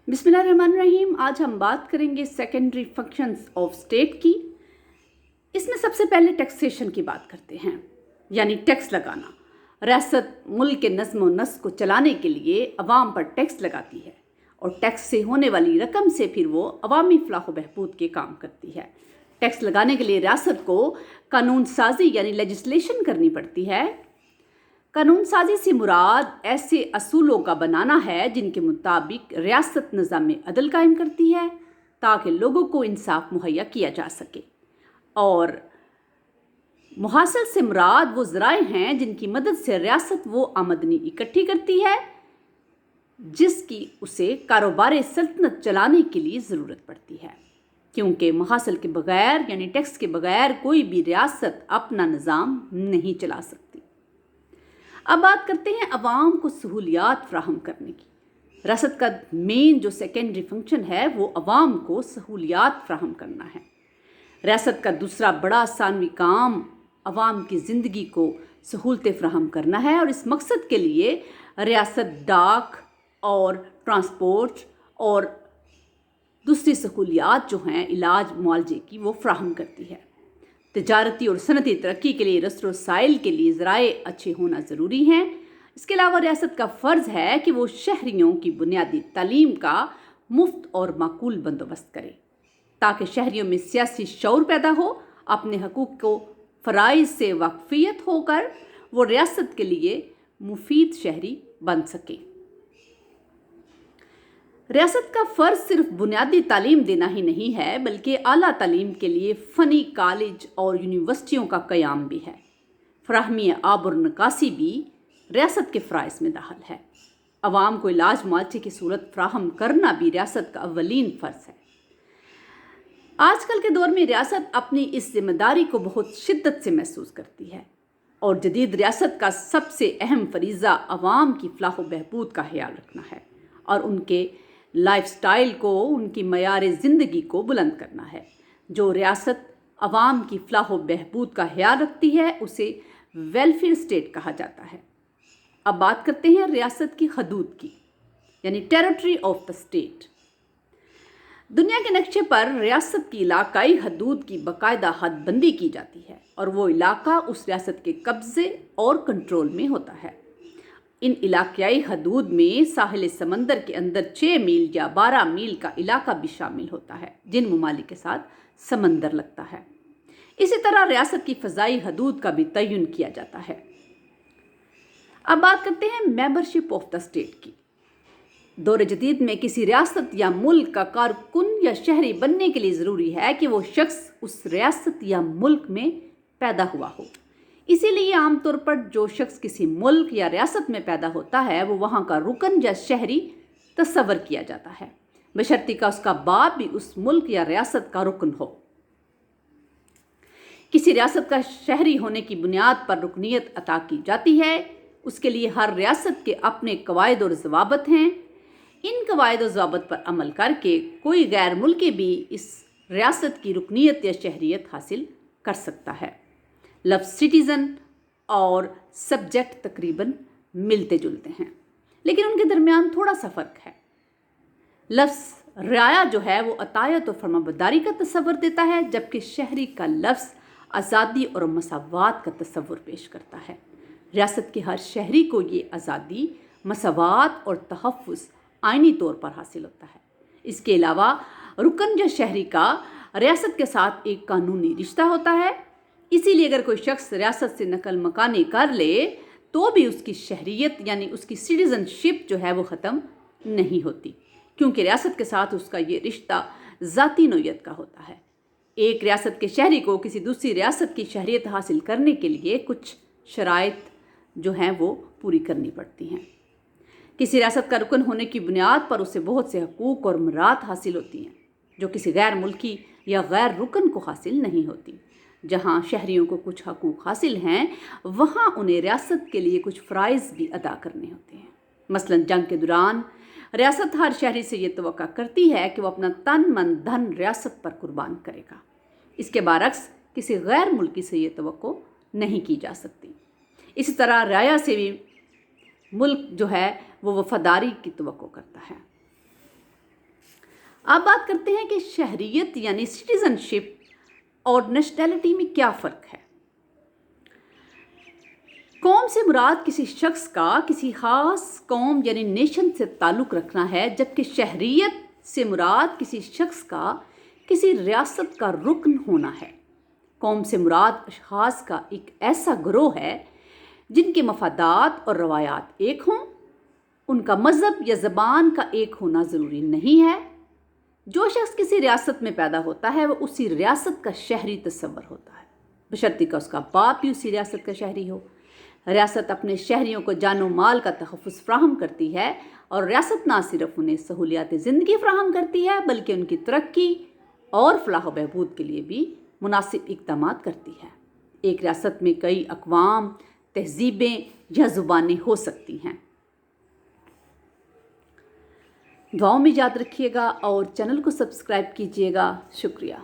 बिस्मिल्लाहिर्रहमानिर्रहीम। आज हम बात करेंगे सेकेंडरी फंक्शंस ऑफ स्टेट की। इसमें सबसे पहले टैक्सेशन की बात करते हैं, यानी टैक्स लगाना। रियासत मुल्क के नज़्म व नस्क को चलाने के लिए अवाम पर टैक्स लगाती है और टैक्स से होने वाली रकम से फिर वो अवामी फलाह व बहबूद के काम करती है। टैक्स लगाने के लिए रियासत को कानून साजी यानी लेजिस्लेशन करनी पड़ती है। कानून साजी से मुराद ऐसे असूलों का बनाना है जिनके मुताबिक रियासत निज़ाम अदल कायम करती है ताकि लोगों को इंसाफ मुहैया किया जा सके, और मुहासल से मुराद वो ज़राए हैं जिनकी मदद से रियासत वो आमदनी इकट्ठी करती है जिसकी उसे कारोबार सल्तनत चलाने के लिए ज़रूरत पड़ती है, क्योंकि मुहासल के बगैर यानी टैक्स के बगैर कोई भी रियासत अपना निज़ाम नहीं चला सकती। अब बात करते हैं अवाम को सहूलियात फ्राहम करने की। रियासत का मेन जो सेकेंडरी फंक्शन है वो अवाम को सहूलियात फ्राहम करना है। रियासत का दूसरा बड़ा सानवी काम अवाम की ज़िंदगी को सहूलतें फ्राहम करना है, और इस मकसद के लिए रियासत डाक और ट्रांसपोर्ट और दूसरी सहूलियात जो हैं इलाज मुआलजे की वो फ्राहम करती है। तिजारती और सनती तरक्की के लिए रस्र वसाइल के लिए ज़राए अच्छे होना ज़रूरी हैं। इसके अलावा रियासत का फ़र्ज़ है कि वो शहरियों की बुनियादी तालीम का मुफ्त और माकूल बंदोबस्त करे ताकि शहरियों में सियासी शऊर पैदा हो, अपने हकूक़ को फ़राइज़ से वाकफ़ियत होकर वो रियासत के लिए मुफीद शहरी बन सके। रियासत का फ़र्ज़ सिर्फ बुनियादी तालीम देना ही नहीं है बल्कि आला तालीम के लिए फ़नी कॉलेज और यूनिवर्सिटियों का क़याम भी है। फ़राहमी आब और निकासी भी रियासत के फ़राइज़ में दाखिल है। अवाम को इलाज मुआवजे की सूरत फ्राहम करना भी रियासत का अव्वलीन फ़र्ज़ है। आजकल के दौर में रियासत अपनी इस जिम्मेदारी को बहुत शिद्दत से महसूस करती है, और जदीद रियासत का सबसे अहम फरीज़ा अवाम की फलाह व बहबूद का ख्याल रखना है और उनके लाइफ स्टाइल को, उनकी मयार ज़िंदगी को बुलंद करना है। जो रियासत अवाम की फलाह व बहबूद का ख्याल रखती है उसे वेलफेयर स्टेट कहा जाता है। अब बात करते हैं रियासत की हदूद की, यानी टेरिटरी ऑफ द स्टेट। दुनिया के नक्शे पर रियासत की इलाकाई हदूद की बाकायदा हदबंदी की जाती है और वो इलाका उस रियासत के कब्ज़े और कंट्रोल में होता है। इन इलाकाई हदूद में साहिल समंदर के अंदर 6 मील या 12 मील का इलाका भी शामिल होता है जिन ममालिक के साथ समंदर लगता है। इसी तरह रियासत की फ़ज़ाई हदूद का भी तयन किया जाता है। अब बात करते हैं मेंबरशिप ऑफ द स्टेट की। दौर जदीद में किसी रियासत या मुल्क का कारकुन या शहरी बनने के लिए ज़रूरी है कि वो शख्स उस रियासत या मुल्क में पैदा हुआ हो। इसीलिए आमतौर पर जो शख्स किसी मुल्क या रियासत में पैदा होता है वो वहाँ का रुकन या शहरी तस्वर किया जाता है, बशर्ते का उसका बाप भी उस मुल्क या रियासत का रुकन हो। किसी रियासत का शहरी होने की बुनियाद पर रुकनीत अता की जाती है। उसके लिए हर रियासत के अपने कवायद और ज़वाबत हैं। इन कवायद और ज़वाबत पर अमल करके कोई गैर मुल्की भी इस रियासत की रुकनीत या शहरियत हासिल कर सकता है। लफ्ज़ सिटीज़न और सब्जेक्ट तकरीबन मिलते जुलते हैं, लेकिन उनके दरमियान थोड़ा सा फ़र्क है। लफ्ज़ राया जो है वो अतायत और फरमाबरदारी का तस्वर देता है, जबकि शहरी का लफ्ज़ आज़ादी और मसावात का तस्वर पेश करता है। रियासत के हर शहरी को ये आज़ादी, मसावात और तहफ़्फ़ुज़ आइनी तौर पर हासिल होता है। इसके अलावा रुकन या शहरी का रियासत के साथ एक कानूनी रिश्ता होता है। इसीलिए अगर कोई शख्स रियासत से नकल मकानी कर ले तो भी उसकी शहरियत यानी उसकी सिटीज़नशिप जो है वो ख़त्म नहीं होती, क्योंकि रियासत के साथ उसका ये रिश्ता ज़ाती नौयत का होता है। एक रियासत के शहरी को किसी दूसरी रियासत की शहरियत हासिल करने के लिए कुछ शराइत जो हैं वो पूरी करनी पड़ती हैं। किसी रियासत का रुकन होने की बुनियाद पर उसे बहुत से हकूक़ और मरात हासिल होती हैं जो किसी गैर मुल्की या गैर रुकन को हासिल नहीं होती। जहाँ शहरियों को कुछ हकूक़ हासिल हैं वहाँ उन्हें रियासत के लिए कुछ फ़राइज़ भी अदा करने होते हैं। मसलन जंग के दौरान रियासत हर शहरी से ये तवक्का करती है कि वो अपना तन मन धन रियासत पर कुर्बान करेगा। इसके बरअक्स किसी गैर मुल्की से ये तवक्को नहीं की जा सकती। इसी तरह राया से भी मुल्क जो है वो वफादारी की तवक्को करता है। آپ بات کرتے ہیں کہ شہریت یعنی سٹیزنشپ اور نیشنلٹی میں کیا فرق ہے؟ قوم سے مراد کسی شخص کا کسی خاص قوم یعنی نیشن سے تعلق رکھنا ہے، جبکہ شہریت سے مراد کسی شخص کا کسی ریاست کا رکن ہونا ہے۔ قوم سے مراد اشخاص کا ایک ایسا گروہ ہے جن کے مفادات اور روایات ایک ہوں۔ ان کا مذہب یا زبان کا ایک ہونا ضروری نہیں ہے۔ جو شخص کسی ریاست میں پیدا ہوتا ہے وہ اسی ریاست کا شہری تصور ہوتا ہے، بشرطیکہ کہ اس کا باپ بھی اسی ریاست کا شہری ہو۔ ریاست اپنے شہریوں کو جان و مال کا تحفظ فراہم کرتی ہے، اور ریاست نہ صرف انہیں سہولیات زندگی فراہم کرتی ہے بلکہ ان کی ترقی اور فلاح و بہبود کے لیے بھی مناسب اقدامات کرتی ہے۔ ایک ریاست میں کئی اقوام، تہذیبیں یا زبانیں ہو سکتی ہیں۔ دعاؤں میں یاد رکھیے گا اور چینل کو سبسکرائب کیجیے گا۔ شکریہ۔